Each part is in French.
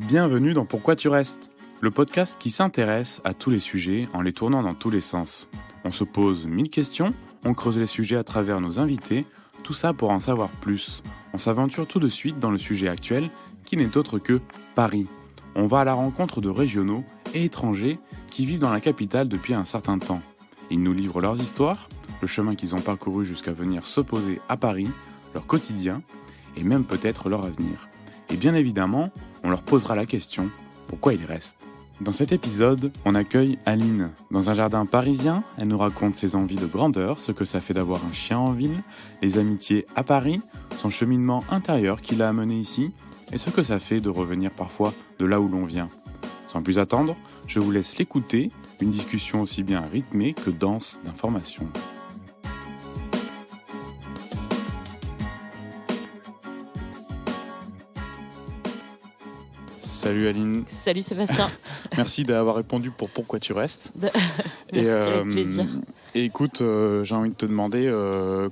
Bienvenue dans Pourquoi tu restes, le podcast qui s'intéresse à tous les sujets en les tournant dans tous les sens. On se pose 1000 questions, on creuse les sujets à travers nos invités, tout ça pour en savoir plus. On s'aventure tout de suite dans le sujet actuel qui n'est autre que Paris. On va à la rencontre de régionaux et étrangers qui vivent dans la capitale depuis un certain temps. Ils nous livrent leurs histoires, le chemin qu'ils ont parcouru jusqu'à venir se poser à Paris, leur quotidien et même peut-être leur avenir. Et bien évidemment, on leur posera la question « Pourquoi ils restent ?» Dans cet épisode, on accueille Aline. Dans un jardin parisien, elle nous raconte ses envies de grandeur, ce que ça fait d'avoir un chien en ville, les amitiés à Paris, son cheminement intérieur qui l'a amené ici, et ce que ça fait de revenir parfois de là où l'on vient. Sans plus attendre, je vous laisse l'écouter, une discussion aussi bien rythmée que dense d'informations. Salut Aline. Salut Sébastien. Merci d'avoir répondu pour Pourquoi tu restes. Merci, avec plaisir. Et écoute, j'ai envie de te demander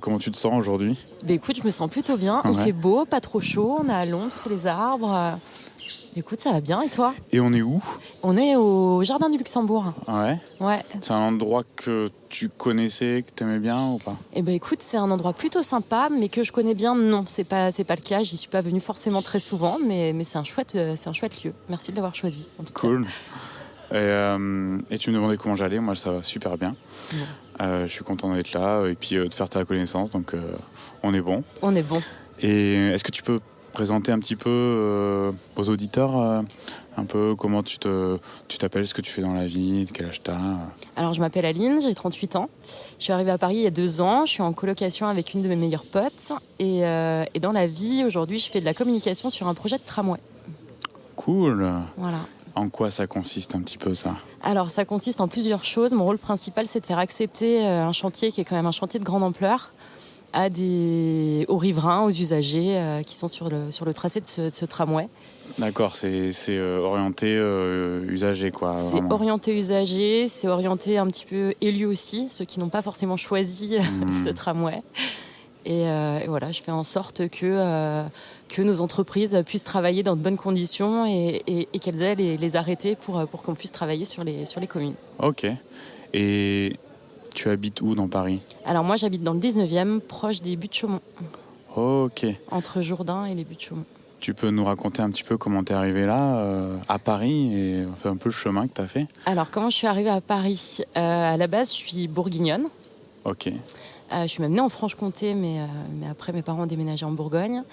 comment tu te sens aujourd'hui. Écoute, je me sens plutôt bien. Il fait beau, pas trop chaud, on est à l'ombre sous les arbres. Écoute, ça va bien, et toi ? Et on est où ? On est au Jardin du Luxembourg. Ouais. C'est un endroit que tu connaissais, que tu aimais bien ou pas ? Écoute, c'est un endroit plutôt sympa, mais que je connais bien, non, c'est pas le cas. J'y suis pas venue forcément très souvent, mais c'est un chouette lieu. Merci de l'avoir choisi, en tout cas. Cool. Et tu me demandais comment j'allais. Moi, ça va super bien. Ouais. Je suis content d'être là et puis de faire ta connaissance, donc on est bon. On est bon. Et est-ce que tu peux présenter un petit peu aux auditeurs un peu comment tu t'appelles, ce que tu fais dans la vie, quel âge t'as ? Alors je m'appelle Aline, j'ai 38 ans. Je suis arrivée à Paris il y a 2 ans, je suis en colocation avec une de mes meilleures potes et dans la vie aujourd'hui je fais de la communication sur un projet de tramway. Cool. Voilà. En quoi ça consiste un petit peu ça ? Alors ça consiste en plusieurs choses. Mon rôle principal c'est de faire accepter un chantier qui est quand même un chantier de grande ampleur aux riverains, aux usagers qui sont sur le tracé de ce tramway. D'accord, c'est orienté usager quoi. C'est vraiment orienté usager, c'est orienté un petit peu élus aussi, ceux qui n'ont pas forcément choisi ce tramway. Et voilà, je fais en sorte que nos entreprises puissent travailler dans de bonnes conditions et qu'elles aient les arrêtés pour qu'on puisse travailler sur les communes. Ok. Et tu habites où dans Paris ? Alors moi j'habite dans le 19e, proche des Buttes-Chaumont. Ok. Entre Jourdain et les Buttes-Chaumont. Tu peux nous raconter un petit peu comment t'es arrivée là, à Paris, et enfin un peu le chemin que t'as fait ? Alors comment je suis arrivée à Paris ? À la base je suis bourguignonne. Ok. Je suis même née en Franche-Comté, mais après mes parents ont déménagé en Bourgogne.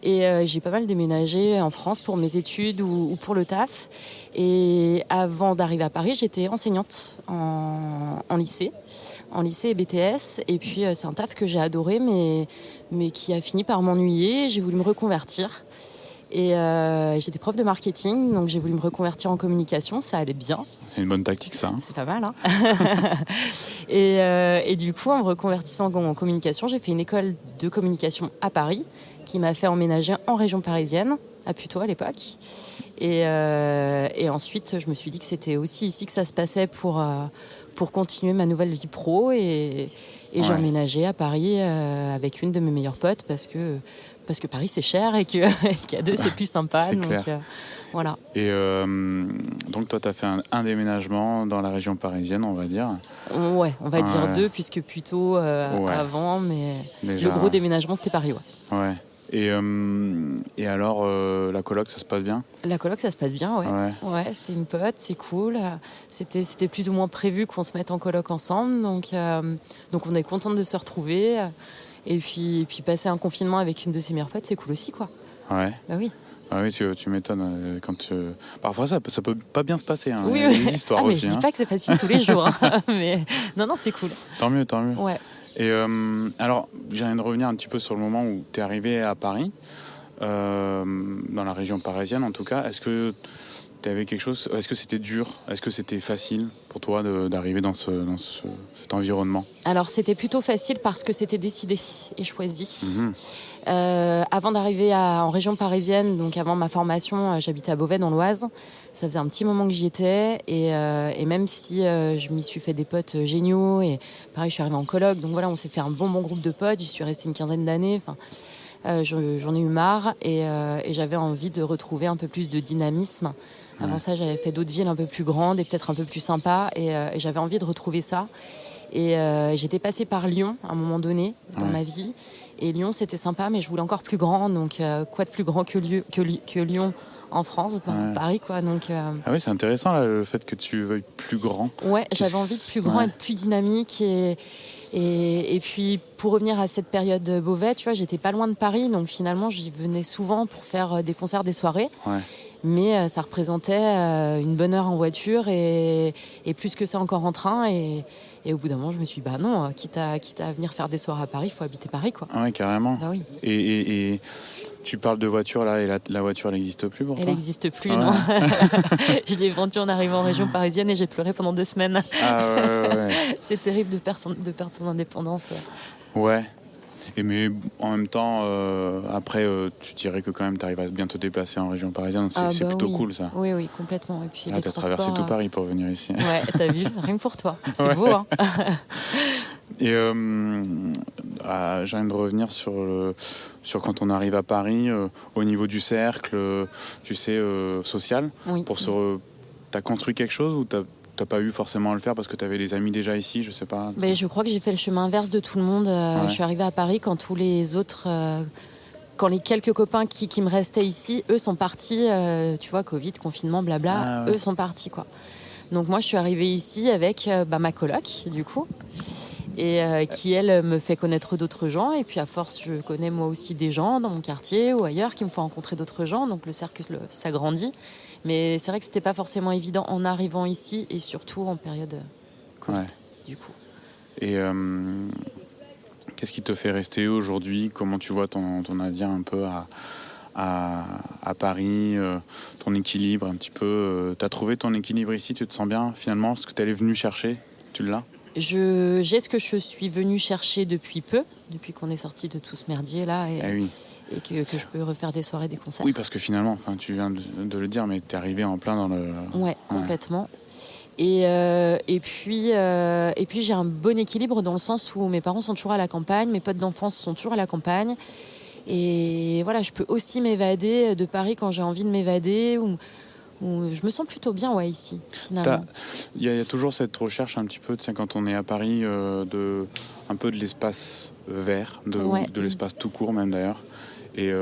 Et j'ai pas mal déménagé en France pour mes études ou pour le taf. Et avant d'arriver à Paris, j'étais enseignante en lycée et BTS. Et puis c'est un taf que j'ai adoré, mais qui a fini par m'ennuyer. J'ai voulu me reconvertir. Et j'étais prof de marketing, donc j'ai voulu me reconvertir en communication, ça allait bien. C'est une bonne tactique ça. C'est pas mal, hein. Et du coup, en me reconvertissant en communication, j'ai fait une école de communication à Paris, qui m'a fait emménager en région parisienne, à Puteaux à l'époque. Et ensuite, je me suis dit que c'était aussi ici que ça se passait pour continuer ma nouvelle vie pro. Et j'ai emménagé à Paris avec une de mes meilleures potes parce que Paris c'est cher et qu'à deux c'est plus sympa. C'est donc voilà. Et donc toi tu as fait un déménagement dans la région parisienne, on va dire. Ouais, on va dire 2 puisque plutôt avant, mais déjà, le gros déménagement c'était Paris. Ouais. Et alors la coloc ça se passe bien ? La coloc ça se passe bien, ouais, c'est une pote, c'est cool. C'était plus ou moins prévu qu'on se mette en coloc ensemble, donc on est contente de se retrouver. Et puis passer un confinement avec une de ses meilleures potes, c'est cool aussi, quoi. Ouais. Bah oui. Ah oui, tu m'étonnes. Parfois, ça peut pas bien se passer. Hein. Oui, il y a des histoires mais aussi. je dis pas que c'est facile tous les jours. Hein. Mais non, c'est cool. Tant mieux. Ouais. Et alors, j'ai envie de revenir un petit peu sur le moment où tu es arrivé à Paris, dans la région parisienne en tout cas. Est-ce que tu avais quelque chose ? Est-ce que c'était dur ? Est-ce que c'était facile pour toi d'arriver dans cet environnement ? Alors, c'était plutôt facile parce que c'était décidé et choisi. Avant d'arriver en région parisienne, donc avant ma formation, j'habitais à Beauvais dans l'Oise. Ça faisait un petit moment que j'y étais et même si je m'y suis fait des potes géniaux et pareil, je suis arrivée en coloc, donc voilà, on s'est fait un bon groupe de potes. J'y suis restée une quinzaine d'années. J'en ai eu marre et j'avais envie de retrouver un peu plus de dynamisme. Avant ça, j'avais fait d'autres villes un peu plus grandes et peut-être un peu plus sympas et j'avais envie de retrouver ça. Et j'étais passée par Lyon à un moment donné dans ma vie. Et Lyon, c'était sympa, mais je voulais encore plus grand. Donc, quoi de plus grand que Lyon en France, Paris, quoi. Donc, Ah oui, c'est intéressant là, le fait que tu veuilles plus grand. Ouais, j'avais envie de plus grand et de plus dynamique. Et puis, pour revenir à cette période Beauvais, tu vois, j'étais pas loin de Paris. Donc, finalement, j'y venais souvent pour faire des concerts, des soirées. Ouais. Mais ça représentait une bonne heure en voiture et plus que ça encore en train. Et au bout d'un moment, je me suis dit, bah non, quitte à venir faire des soirées à Paris, il faut habiter Paris, quoi. Ah ouais, carrément. Bah oui. Et tu parles de voiture là, et la voiture, elle n'existe plus pour toi ? Elle n'existe plus, non. Je l'ai vendue en arrivant en région parisienne et j'ai pleuré pendant 2 semaines. Ah ouais. C'est terrible de perdre son indépendance. Ouais. Mais en même temps, après, tu dirais que quand même, tu arrives à bien te déplacer en région parisienne. C'est plutôt cool, ça. Oui, complètement. Et puis là, tu as traversé tout Paris pour venir ici. Ouais, t'as vu, rien que pour toi. C'est beau, hein. Et j'ai envie de revenir sur quand on arrive à Paris, au niveau du cercle, tu sais, social. Oui. T'as construit quelque chose ou t'as pas eu forcément à le faire parce que tu avais des amis déjà ici, je sais pas. Mais je crois que j'ai fait le chemin inverse de tout le monde. Je suis arrivée à Paris quand tous les autres, quand les quelques copains qui me restaient ici, eux sont partis. Tu vois, Covid, confinement, blabla. Eux sont partis, quoi. Donc moi, je suis arrivée ici avec ma coloc, du coup, et qui elle me fait connaître d'autres gens. Et puis à force, je connais moi aussi des gens dans mon quartier ou ailleurs qui me font rencontrer d'autres gens. Donc le cercle s'agrandit. Mais c'est vrai que c'était pas forcément évident en arrivant ici et surtout en période Covid, du coup. Et qu'est-ce qui te fait rester aujourd'hui ? Comment tu vois ton avenir un peu à Paris, ton équilibre un petit peu. T'as trouvé ton équilibre ici ? Tu te sens bien finalement ? Ce que tu allais venu chercher, tu l'as ? J'ai ce que je suis venue chercher depuis qu'on est sorti de tout ce merdier là. Et que je peux refaire des soirées, des concerts. Oui, parce que finalement, tu viens de le dire, mais t'es arrivé en plein dans le... Ouais, complètement. Et puis j'ai un bon équilibre dans le sens où mes parents sont toujours à la campagne, mes potes d'enfance sont toujours à la campagne. Et voilà, je peux aussi m'évader de Paris quand j'ai envie de m'évader. Ou je me sens plutôt bien ici, finalement. Il y a toujours cette recherche un petit peu, tu sais, quand on est à Paris, un peu de l'espace vert, de l'espace tout court même d'ailleurs. Et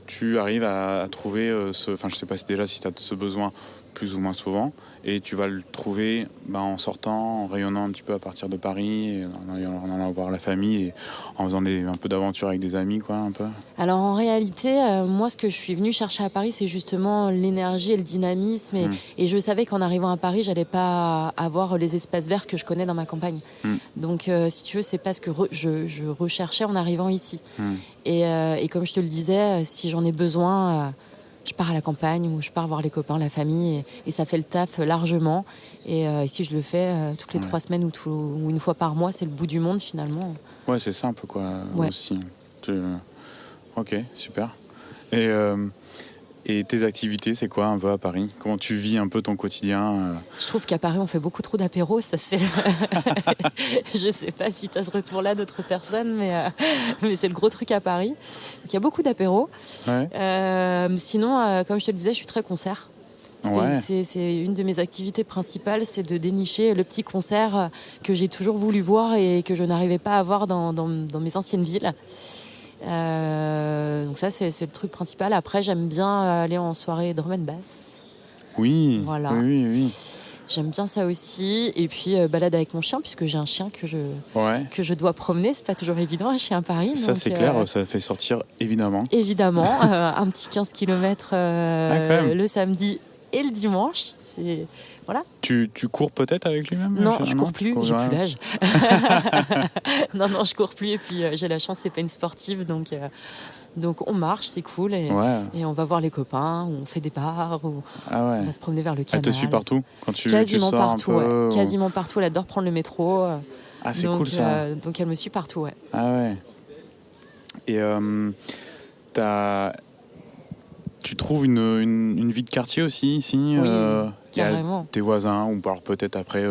tu arrives à trouver je sais pas si tu as ce besoin plus ou moins souvent, et tu vas le trouver en sortant, en rayonnant un petit peu à partir de Paris, et en allant voir la famille et en faisant un peu d'aventure avec des amis, quoi, un peu. Alors en réalité, moi ce que je suis venue chercher à Paris, c'est justement l'énergie et le dynamisme, et je savais qu'en arrivant à Paris, j'allais pas avoir les espaces verts que je connais dans ma campagne. Donc si tu veux, c'est pas ce que je recherchais en arrivant ici. Et comme je te le disais, si j'en ai besoin, je pars à la campagne ou je pars voir les copains, la famille, et ça fait le taf largement. Et si je le fais toutes les 3 semaines ou une fois par mois, c'est le bout du monde finalement. Ouais, c'est simple quoi, aussi. Ok, super. Et tes activités, c'est quoi un peu à Paris ? Comment tu vis un peu ton quotidien ? Je trouve qu'à Paris, on fait beaucoup trop d'apéros. Ça, c'est Je sais pas si tu as ce retour-là d'autres personnes, mais c'est le gros truc à Paris. Donc, il y a beaucoup d'apéros. Ouais. Sinon, comme je te le disais, je suis très concert. C'est une de mes activités principales, c'est de dénicher le petit concert que j'ai toujours voulu voir et que je n'arrivais pas à voir dans mes anciennes villes. Donc ça c'est le truc principal. Après j'aime bien aller en soirée drum and bass. Oui, voilà. Oui. J'aime bien ça aussi. Et puis balade avec mon chien, puisque j'ai un chien que je dois promener. C'est pas toujours évident, un chien à Paris. Ça donc, c'est clair, ça fait sortir évidemment. Évidemment, un petit 15 km le samedi et le dimanche. C'est... Voilà. Tu cours peut-être avec lui-même ? Non, je cours plus, j'ai plus l'âge. non, je cours plus. Et puis j'ai la chance, c'est pas une sportive, donc on marche, c'est cool, et on va voir les copains, on fait des bars, on va se promener vers le canal. Elle te suit partout quand quasiment tu sors partout, un peu, quasiment partout. Elle adore prendre le métro. C'est cool ça. Donc elle me suit partout, ouais. Ah ouais. Et Tu trouves une vie de quartier aussi ici? Oui, Il y a carrément. tes voisins, ou alors peut-être après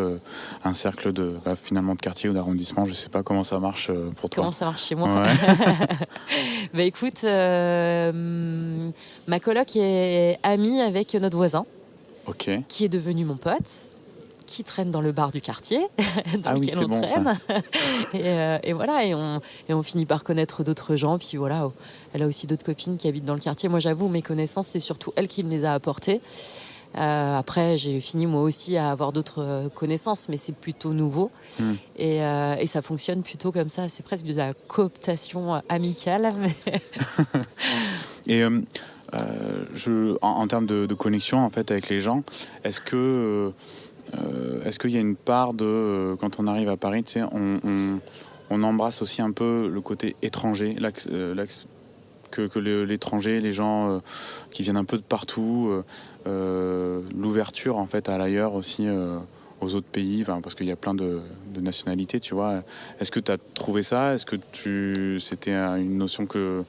un cercle finalement de quartier ou d'arrondissement, je sais pas comment ça marche pour toi. Comment ça marche chez moi? Ouais. Bah écoute, ma coloc est amie avec notre voisin, Ok. qui est devenu mon pote, qui traîne dans le bar du quartier, dans Ah oui, lequel c'est on bon, ça. traîne. Et voilà, et on finit par connaître d'autres gens. Puis voilà, elle a aussi d'autres copines qui habitent dans le quartier. Moi, j'avoue, mes connaissances, c'est surtout elle qui me les a apportées. Après, j'ai fini moi aussi à avoir d'autres connaissances, mais c'est plutôt nouveau. Et ça fonctionne plutôt comme ça. C'est presque de la cooptation amicale. Et en termes de connexion en fait avec les gens, est-ce qu'il y a une part de quand on arrive à Paris, tu sais, on embrasse aussi un peu le côté étranger, l'étranger, les gens qui viennent un peu de partout, l'ouverture en fait à l'ailleurs aussi, aux autres pays, parce qu'il y a plein de nationalités, tu vois. Est-ce que tu as trouvé ça? Est-ce que c'était une notion que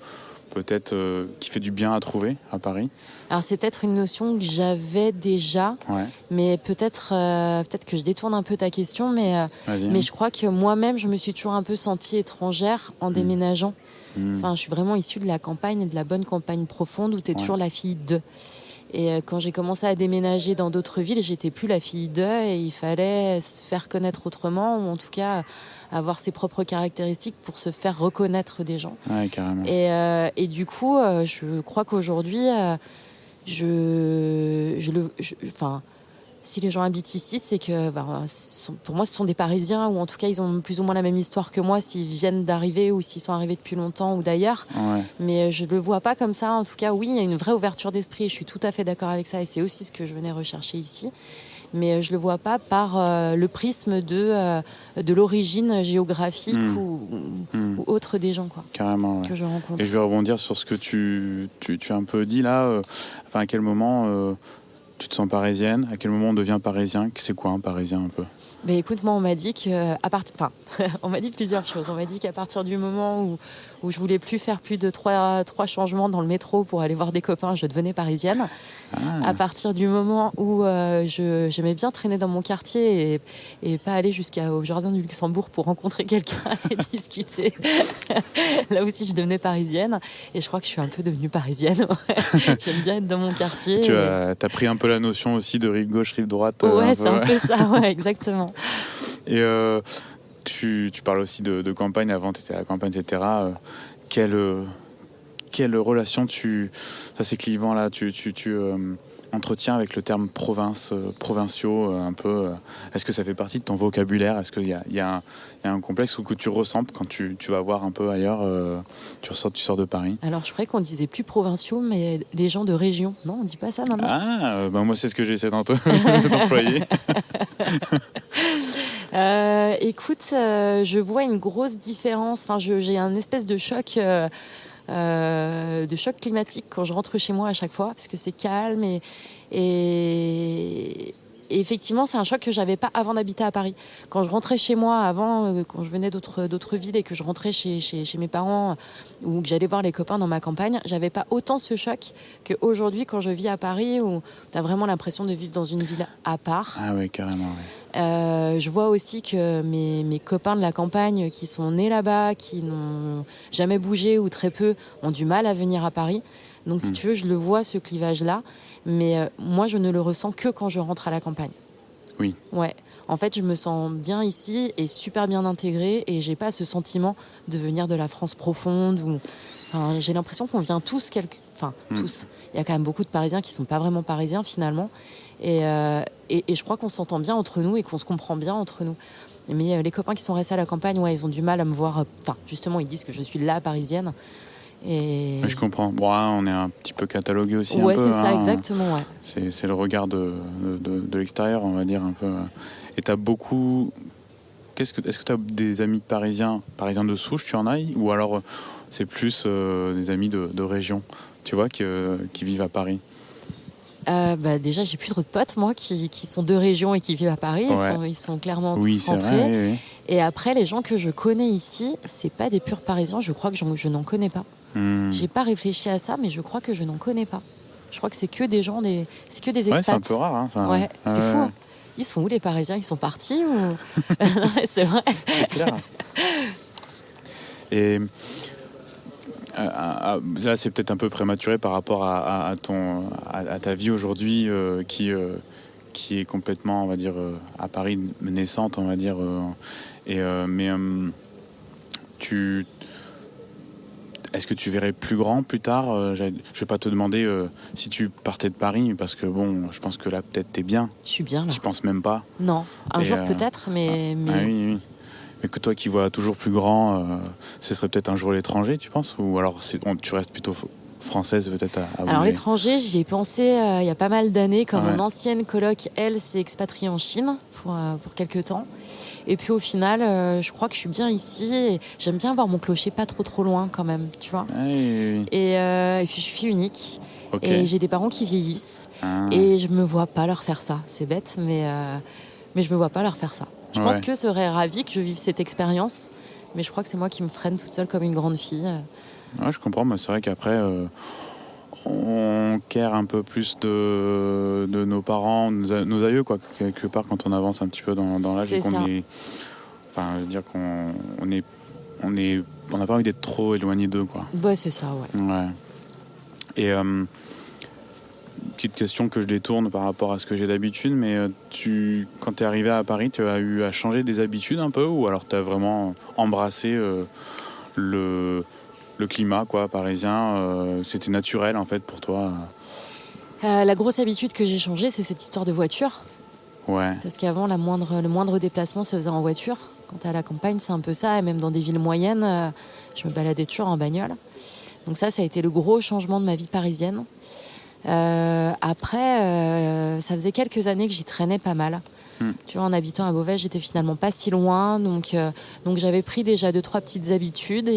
peut-être qui fait du bien à trouver à Paris? Alors c'est peut-être une notion que j'avais déjà, Ouais. mais peut-être que je détourne un peu ta question, mais Vas-y. je crois que moi-même je me suis toujours un peu sentie étrangère en déménageant. Enfin, je suis vraiment issue de la campagne, de la bonne campagne profonde où tu es toujours la fille d'eux. Et quand j'ai commencé à déménager dans d'autres villes, j'étais plus la fille d'eux et il fallait se faire connaître autrement, ou en tout cas avoir ses propres caractéristiques pour se faire reconnaître des gens. Ouais, carrément. Et du coup, je crois qu'aujourd'hui, si les gens habitent ici, c'est que pour moi, ce sont des Parisiens, ou en tout cas, ils ont plus ou moins la même histoire que moi s'ils viennent d'arriver ou s'ils sont arrivés depuis longtemps ou d'ailleurs. Ouais. Mais je ne le vois pas comme ça. En tout cas, oui, il y a une vraie ouverture d'esprit. Je suis tout à fait d'accord avec ça et c'est aussi ce que je venais rechercher ici. Mais je ne le vois pas par le prisme de l'origine géographique ou autre des gens, quoi, carrément, ouais. que je rencontre. Et je vais rebondir sur ce que tu as un peu dit là. À quel moment tu te sens parisienne? À quel moment on devient parisien? C'est quoi un parisien un peu? Ben écoute, moi on m'a dit on m'a dit plusieurs choses. On m'a dit qu'à partir du moment où je voulais plus faire plus de trois changements dans le métro pour aller voir des copains, je devenais parisienne. À partir du moment où j'aimais bien traîner dans mon quartier et pas aller jusqu'au jardin du Luxembourg pour rencontrer quelqu'un et discuter, là aussi je devenais parisienne. Et je crois que je suis un peu devenue parisienne. J'aime bien être dans mon quartier. Tu as pris un peu la notion aussi de rive gauche, rive droite. Ouais, c'est un peu ça, ouais, exactement. Et tu parles aussi de campagne. Avant, tu étais à la campagne, etc. Quelle relation ça c'est clivant là, tu entretiens avec le terme provinciaux un peu? Est-ce que ça fait partie de ton vocabulaire? Est-ce qu'il y a un complexe ou que tu ressens quand tu vas voir un peu ailleurs, tu sors de Paris? Alors je croyais qu'on disait plus provinciaux, mais les gens de région. Non, on dit pas ça maintenant. Moi c'est ce que j'essaie d'employer. Écoute, je vois une grosse différence. Enfin, j'ai un espèce de choc climatique quand je rentre chez moi à chaque fois, parce que c'est calme et effectivement, c'est un choc que j'avais pas avant d'habiter à Paris. Quand je rentrais chez moi avant, quand je venais d'autres villes et que je rentrais chez mes parents ou que j'allais voir les copains dans ma campagne, j'avais pas autant ce choc qu'aujourd'hui quand je vis à Paris, où tu as vraiment l'impression de vivre dans une ville à part. Ah oui, carrément, ouais. Je vois aussi que mes copains de la campagne qui sont nés là-bas, qui n'ont jamais bougé ou très peu, ont du mal à venir à Paris. Donc si tu veux, je le vois, ce clivage-là. Mais moi, je ne le ressens que quand je rentre à la campagne. Oui. Ouais. En fait, je me sens bien ici et super bien intégrée. Et j'ai pas ce sentiment de venir de la France profonde. J'ai l'impression qu'on vient tous tous. Il y a quand même beaucoup de Parisiens qui sont pas vraiment Parisiens finalement. Et je crois qu'on s'entend bien entre nous et qu'on se comprend bien entre nous. Mais les copains qui sont restés à la campagne, ouais, ils ont du mal à me voir. Justement, ils disent que je suis la Parisienne. Et... Je comprends. Bon, on est un petit peu catalogué aussi. Ouais, un peu, c'est ça, exactement. Ouais. C'est le regard de l'extérieur, on va dire un peu. Et t'as beaucoup. Est-ce que t'as des amis parisiens de souche, tu en as? Ou alors c'est plus des amis de région, tu vois, qui vivent à Paris? Déjà, j'ai plus trop de potes, moi, qui sont de région et qui vivent à Paris. Ouais. Ils sont clairement oui, tous rentrés. Vrai, oui. Et après, les gens que je connais ici, c'est pas des purs Parisiens. Je crois que je n'en connais pas. J'ai pas réfléchi à ça, mais je crois que je n'en connais pas. Je crois que c'est que des gens, c'est que des expats. Ouais, c'est un peu rare. Hein, enfin, ouais, c'est fou. Ils sont où les Parisiens? Ils sont partis ou... C'est vrai. C'est clair. Et là, c'est peut-être un peu prématuré par rapport à ta vie aujourd'hui qui est complètement, on va dire, à Paris naissante, on va dire. Mais est-ce que tu verrais plus grand plus tard? Je vais pas te demander si tu partais de Paris, parce que bon, je pense que là, peut-être t'es bien. Je suis bien là. Tu penses même pas? Non, un jour peut-être, mais... Ah oui. Mais que toi qui vois toujours plus grand, ce serait peut-être un jour l'étranger, tu penses? Ou alors tu restes plutôt française peut-être à Alors l'étranger, j'y ai pensé il y a pas mal d'années, quand mon ancienne coloc, elle, s'est expatriée en Chine pour quelques temps. Et puis au final, je crois que je suis bien ici. Et j'aime bien voir mon clocher pas trop loin quand même, tu vois. Oui. Et puis je suis fille unique. Okay. Et j'ai des parents qui vieillissent. Et je me vois pas leur faire ça. C'est bête, mais je me vois pas leur faire ça. Je pense qu'eux seraient ravis que je vive cette expérience. Mais je crois que c'est moi qui me freine toute seule comme une grande fille. Ouais, je comprends, mais c'est vrai qu'après, on care un peu plus de nos parents, nos aïeux, quoi, quelque part, quand on avance un petit peu dans l'âge. C'est ça. Enfin, je veux dire on n'a pas envie d'être trop éloigné d'eux, quoi. Ouais, c'est ça, ouais. Et petite question que je détourne par rapport à ce que j'ai d'habitude, mais quand tu es arrivé à Paris, tu as eu à changer des habitudes un peu, ou alors tu as vraiment embrassé le climat, quoi, parisien, c'était naturel en fait pour toi? La grosse habitude que j'ai changée, c'est cette histoire de voiture. Ouais. Parce qu'avant, le moindre déplacement se faisait en voiture. Quand t'es à la campagne, c'est un peu ça. Et même dans des villes moyennes, je me baladais toujours en bagnole. Donc ça a été le gros changement de ma vie parisienne. Après, ça faisait quelques années que j'y traînais pas mal. Tu vois, en habitant à Beauvais, j'étais finalement pas si loin. Donc j'avais pris déjà 2-3 petites habitudes.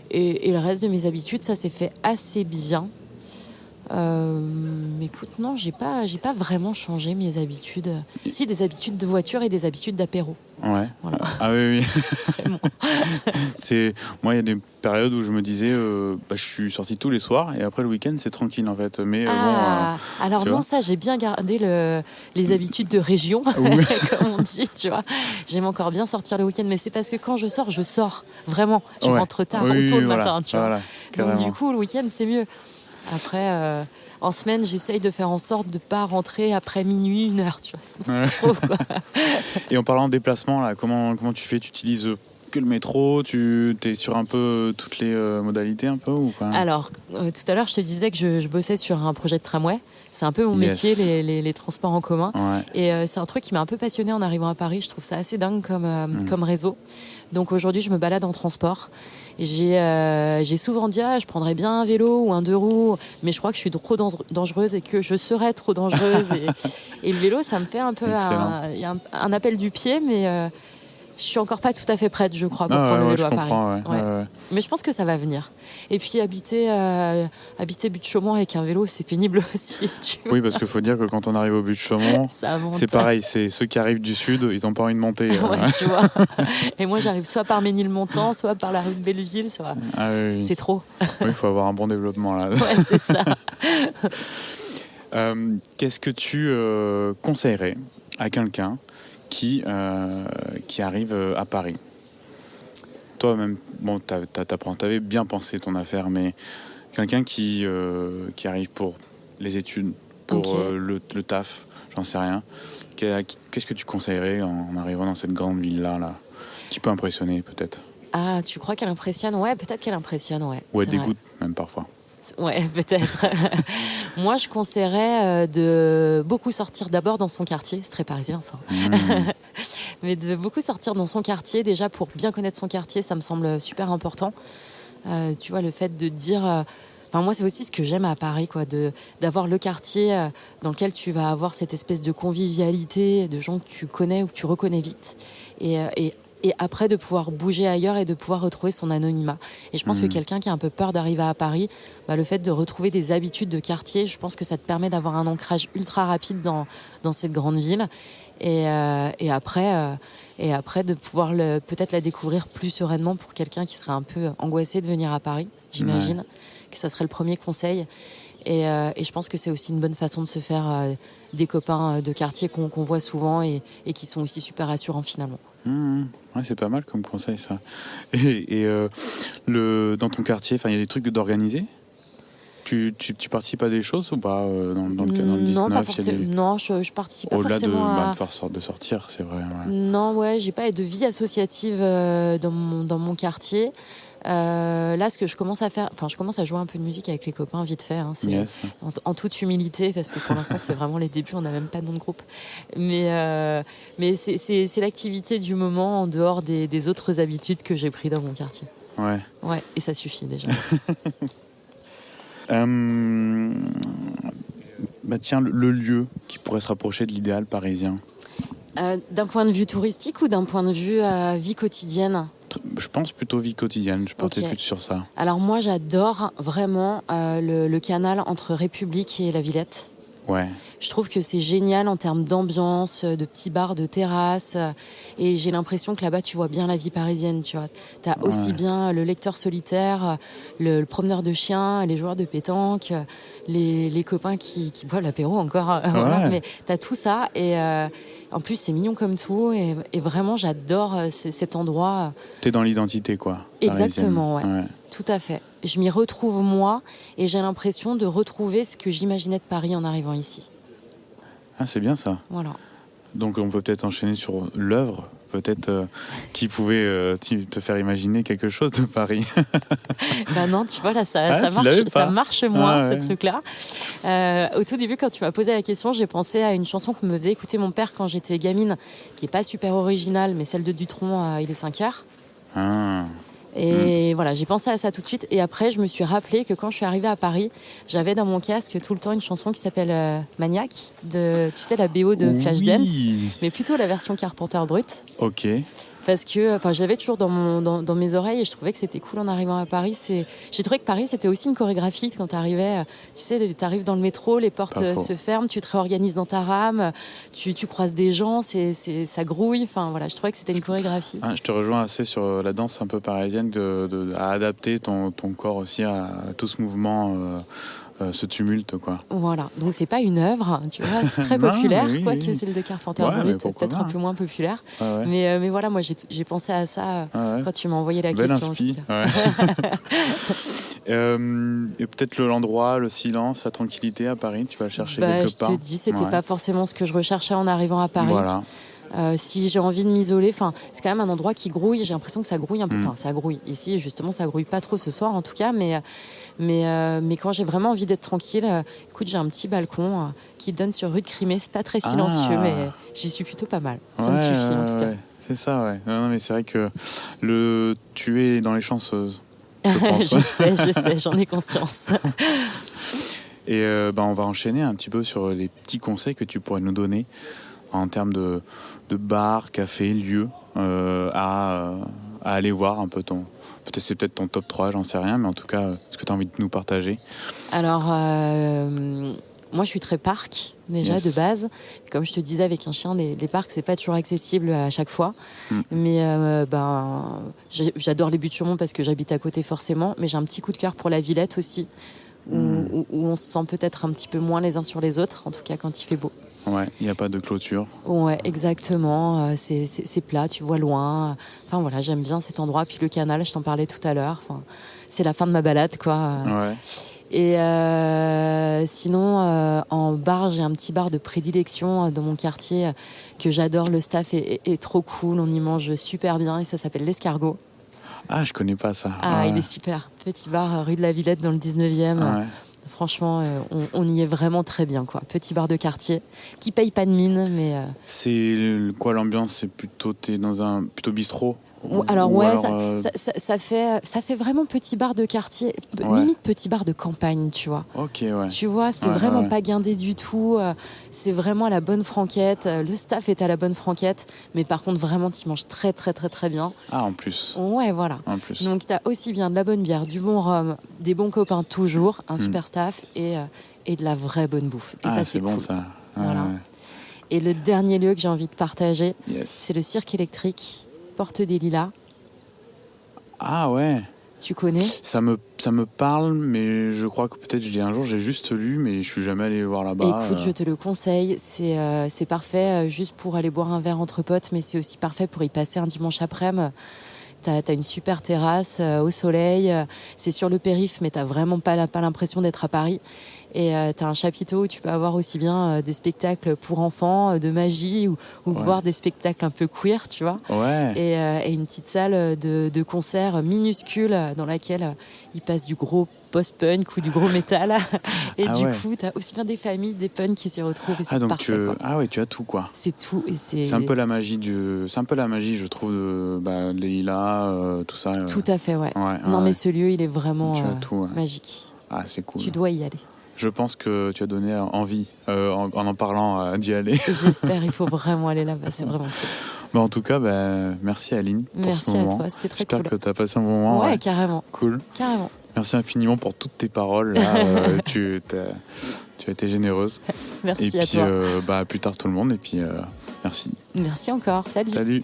Et le reste de mes habitudes, ça s'est fait assez bien. Mais écoute, non, j'ai pas vraiment changé mes habitudes. Si, des habitudes de voiture et des habitudes d'apéro. Ouais. Voilà. Ah oui. Vraiment. Moi, il y a des périodes où je me disais, je suis sorti tous les soirs et après le week-end, c'est tranquille en fait. Mais alors non, ça, j'ai bien gardé les habitudes de région, comme on dit, tu vois. J'aime encore bien sortir le week-end, mais c'est parce que quand je sors, vraiment, je rentre tard ou tôt le matin, tu vois. Donc du coup, le week-end, c'est mieux. Après, en semaine, j'essaye de faire en sorte de ne pas rentrer après minuit, 1h, tu vois, sinon c'est trop, quoi. Et en parlant de déplacement, là, comment tu fais? Tu utilises que le métro? Tu es sur un peu toutes les modalités un peu ou pas? Alors, tout à l'heure, je te disais que je bossais sur un projet de tramway. C'est un peu mon métier, les transports en commun. Ouais. Et c'est un truc qui m'a un peu passionnée en arrivant à Paris. Je trouve ça assez dingue comme réseau. Donc aujourd'hui, je me balade en transport. J'ai souvent dit, je prendrais bien un vélo ou un 2 roues, mais je crois que je suis trop dangereuse et que je serais trop dangereuse. Et le vélo, ça me fait un peu un appel du pied, mais je suis encore pas tout à fait prête, je crois, pour prendre le vélo à Paris. Ouais. Mais je pense que ça va venir. Et puis habiter Buttes-Chaumont avec un vélo, c'est pénible aussi. Oui, parce qu'il faut dire que quand on arrive au Buttes-Chaumont, c'est pareil. C'est ceux qui arrivent du sud, ils n'ont pas envie de monter. Ouais, tu vois. Et moi, j'arrive soit par Ménilmontant, soit par la rue de Belleville. C'est trop. Oui, il faut avoir un bon développement là. Ouais, c'est ça. Qu'est-ce que tu conseillerais à quelqu'un qui arrive à Paris? Toi-même, bon, t'avais bien pensé ton affaire, mais quelqu'un qui arrive pour les études, pour le taf, j'en sais rien. Qu'est-ce que tu conseillerais en arrivant dans cette grande ville-là, qui peut impressionner peut-être? Ah, tu crois qu'elle impressionne? Ouais, peut-être qu'elle impressionne, ouais. Ou elle dégoûte même parfois. Ouais, peut-être. Moi, je conseillerais de beaucoup sortir d'abord dans son quartier. C'est très parisien, ça. Mais de beaucoup sortir dans son quartier. Déjà, pour bien connaître son quartier, ça me semble super important. Tu vois, le fait de dire... Enfin, moi, c'est aussi ce que j'aime à Paris, quoi, d'avoir le quartier dans lequel tu vas avoir cette espèce de convivialité, de gens que tu connais ou que tu reconnais vite. Et après, de pouvoir bouger ailleurs et de pouvoir retrouver son anonymat. Et je pense que quelqu'un qui a un peu peur d'arriver à Paris, le fait de retrouver des habitudes de quartier, je pense que ça te permet d'avoir un ancrage ultra rapide dans cette grande ville. Et après de pouvoir peut-être la découvrir plus sereinement pour quelqu'un qui serait un peu angoissé de venir à Paris, j'imagine que ça serait le premier conseil. Et je pense que c'est aussi une bonne façon de se faire des copains de quartier qu'on voit souvent et qui sont aussi super rassurants finalement. Ouais, c'est pas mal comme conseil ça. Dans ton quartier, il y a des trucs d'organiser. Tu participes à des choses ou pas dans le 19 Non, pas forcément. Non, je participe pas forcément Au-delà à... de sortir, c'est vrai. Ouais. Non, ouais, j'ai pas de vie associative dans mon quartier. Là, ce que je commence à faire, je commence à jouer un peu de musique avec les copains vite fait. C'est Yes. en toute humilité parce que pour l'instant, c'est vraiment les débuts. On n'a même pas de nom de groupe. Mais c'est l'activité du moment en dehors des autres habitudes que j'ai prises dans mon quartier. Ouais. Ouais, et ça suffit déjà. Tiens, le lieu qui pourrait se rapprocher de l'idéal parisien. D'un point de vue touristique ou d'un point de vue vie quotidienne ? Je pense plutôt vie quotidienne, je partais plus sur ça. Alors moi j'adore vraiment le canal entre République et la Villette. Ouais. Je trouve que c'est génial en termes d'ambiance, de petits bars, de terrasses. Et j'ai l'impression que là-bas, tu vois bien la vie parisienne. Tu vois, t'as aussi bien le lecteur solitaire, le promeneur de chiens, les joueurs de pétanque, les copains qui boivent l'apéro encore. Voilà. Mais t'as tout ça. Et en plus, c'est mignon comme tout. Et vraiment, j'adore cet endroit. T'es dans l'identité, quoi. Exactement, ouais. Tout à fait. Je m'y retrouve moi et j'ai l'impression de retrouver ce que j'imaginais de Paris en arrivant ici. Ah, c'est bien ça. Voilà. Donc on peut peut-être enchaîner sur l'œuvre, peut-être qui pouvait te faire imaginer quelque chose de Paris. Bah non, tu vois, là, ça marche moins, ce truc-là. Au tout début, quand tu m'as posé la question, j'ai pensé à une chanson que me faisait écouter mon père quand j'étais gamine, qui n'est pas super originale, mais celle de Dutronc, Il est 5 heures. Ah. Et voilà, j'ai pensé à ça tout de suite. Et après, je me suis rappelé que quand je suis arrivée à Paris, j'avais dans mon casque tout le temps une chanson qui s'appelle Maniac, tu sais, la BO de Flashdance, mais plutôt la version Carpenter Brut. Ok. Parce que je l'avais toujours dans mes oreilles et je trouvais que c'était cool en arrivant à Paris. J'ai trouvé que Paris, c'était aussi une chorégraphie quand tu arrivais. Tu sais, tu arrives dans le métro, les portes se ferment, tu te réorganises dans ta rame, tu croises des gens, ça grouille. Enfin, voilà, je trouvais que c'était une chorégraphie. Je te rejoins assez sur la danse un peu parisienne, à adapter ton corps aussi à tout ce mouvement. Ce tumulte, quoi. Voilà, donc c'est pas une œuvre, tu vois, c'est très populaire, quoique celle de Carpenter Brut, peut-être un peu moins populaire. Mais voilà, moi j'ai pensé à ça quand tu m'as envoyé la question. Et peut-être l'endroit, le silence, la tranquillité à Paris, tu vas le chercher quelque part. Je te dis, c'était pas forcément ce que je recherchais en arrivant à Paris. Voilà. Si j'ai envie de m'isoler, c'est quand même un endroit qui grouille. J'ai l'impression que ça grouille un peu. Ça grouille. Ici, justement, ça grouille pas trop ce soir, en tout cas. Mais quand j'ai vraiment envie d'être tranquille, écoute, j'ai un petit balcon qui donne sur rue de Crimée. C'est pas très silencieux, mais j'y suis plutôt pas mal. Ça me suffit, en tout cas. C'est ça, ouais. Non, mais c'est vrai que tu es dans les chanceuses. Je pense. je sais, j'en ai conscience. Et on va enchaîner un petit peu sur les petits conseils que tu pourrais nous donner en termes de bar, café, lieu à aller voir un peu c'est peut-être ton top 3, j'en sais rien, mais en tout cas, ce que tu as envie de nous partager. Alors, moi, je suis très parc, déjà, de base. Comme je te disais, avec un chien, les parcs, c'est pas toujours accessible à chaque fois. Mais j'adore les Buttes-sur-Mont parce que j'habite à côté, forcément. Mais j'ai un petit coup de cœur pour la Villette aussi, où on se sent peut-être un petit peu moins les uns sur les autres, en tout cas quand il fait beau. Ouais, il n'y a pas de clôture. Ouais, exactement. C'est plat, tu vois loin. Enfin voilà, j'aime bien cet endroit. Puis le canal, je t'en parlais tout à l'heure. Enfin, c'est la fin de ma balade, quoi. Ouais. Et sinon, en bar, j'ai un petit bar de prédilection dans mon quartier que j'adore. Le staff est trop cool. On y mange super bien et ça s'appelle l'Escargot. Ah, je connais pas ça. Ah, il est super. Petit bar rue de la Villette dans le 19e. Ouais. Franchement, on y est vraiment très bien, quoi. Petit bar de quartier qui paye pas de mine, mais. C'est quoi l'ambiance ? C'est plutôt t'es dans un bistrot. Alors ça fait vraiment petit bar de quartier, limite petit bar de campagne, tu vois. Ok, ouais. Tu vois, c'est vraiment pas guindé du tout. C'est vraiment à la bonne franquette. Le staff est à la bonne franquette, mais par contre vraiment, tu manges très très très très bien. Ah, en plus. Ouais, voilà. En plus. Donc t'as aussi bien de la bonne bière, du bon rhum, des bons copains toujours, un super staff et de la vraie bonne bouffe. Et ça c'est bon cool. ça. Voilà. Ouais. Et le dernier lieu que j'ai envie de partager, c'est le cirque électrique. Porte des Lilas. Ah ouais. Tu connais? Ça me parle, mais je crois que peut-être un jour j'ai juste lu, mais je suis jamais allé voir là-bas. Écoute, je te le conseille, c'est parfait juste pour aller boire un verre entre potes, mais c'est aussi parfait pour y passer un dimanche après-midi. T'as une super terrasse au soleil, c'est sur le périph', mais t'as vraiment pas l'impression d'être à Paris. Et t'as un chapiteau où tu peux avoir aussi bien des spectacles pour enfants, de magie, ou voir des spectacles un peu queer, tu vois. Ouais. Et une petite salle de concert minuscule dans laquelle ils passent du gros post-punk ou du gros métal. Et coup, t'as aussi bien des familles, des punks qui s'y retrouvent. Et c'est parfait, quoi. Ah ouais, tu as tout, quoi. C'est tout. Et c'est un peu la magie je trouve, de les lilas, tout ça. Tout à fait, ouais. Mais ce lieu, il est vraiment magique. Ah, c'est cool. Tu dois y aller. Je pense que tu as donné envie en parlant d'y aller. J'espère, il faut vraiment aller là-bas, c'est vraiment cool. En tout cas, merci Aline pour ce moment. Merci à toi, c'était très cool. J'espère que tu as passé un bon moment. Ouais, carrément. Cool. Carrément. Merci infiniment pour toutes tes paroles. Là, tu as été généreuse. Merci à toi. Et puis, à plus tard tout le monde. Et puis, merci. Merci encore. Salut. Salut.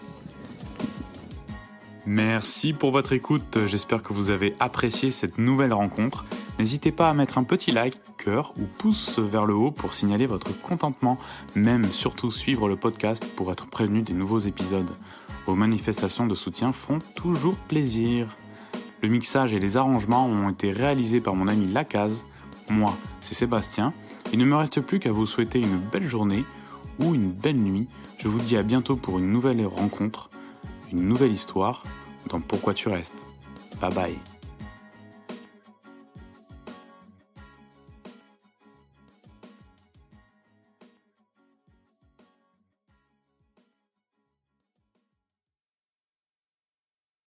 Merci pour votre écoute. J'espère que vous avez apprécié cette nouvelle rencontre. N'hésitez pas à mettre un petit like, cœur ou pouce vers le haut pour signaler votre contentement. Même surtout suivre le podcast pour être prévenu des nouveaux épisodes. Vos manifestations de soutien font toujours plaisir. Le mixage et les arrangements ont été réalisés par mon ami Lacaz. Moi, c'est Sébastien. Il ne me reste plus qu'à vous souhaiter une belle journée ou une belle nuit. Je vous dis à bientôt pour une nouvelle rencontre, une nouvelle histoire dans Pourquoi tu restes. Bye bye.